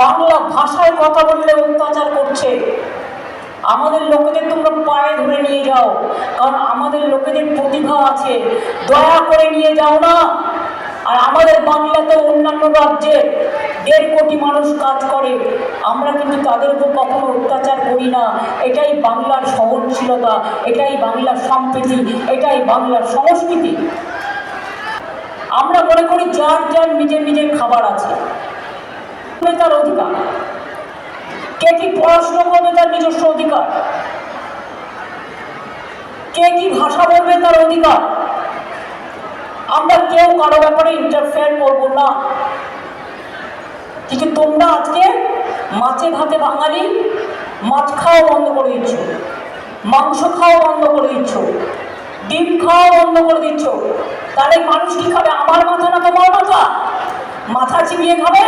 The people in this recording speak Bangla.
বাংলা ভাষায় কথা বললে অত্যাচার করছে। আমাদের লোকেদের তোমরা পায়ে ধরে নিয়ে যাও, কারণ আমাদের লোকেদের প্রতিভা আছে, দয়া করে নিয়ে যাও না। আর আমাদের বাংলাতে অন্যান্য রাজ্যে 1.5 কোটি মানুষ কাজ করে, আমরা কিন্তু তাদের উপর কখনো অত্যাচার করি না। এটাই বাংলার সহনশীলতা, এটাই বাংলার সম্প্রীতি, এটাই বাংলার সংস্কৃতি। আমরা মনে করি যার যার নিজের নিজের খাবার আছে, তার অধিকার। কে কি পড়াশোনা করবে তার নিজস্ব অধিকার, কে কি ভাষা বলবে তার অধিকার। আমরা কেউ কারো ব্যাপারে ইন্টারফেয়ার করব না। কিন্তু তোমরা আজকে মাছে ভাতে বাঙালি, মাছ খাওয়া বন্ধ করে দিচ্ছ, মাংস খাওয়া বন্ধ করে দিচ্ছ, ডিম খাওয়া বন্ধ করে দিচ্ছ। তাহলে মানুষ কি খাবে? আমার মাথা না তোমার মাথা? মাথা চিবিয়ে খাবে?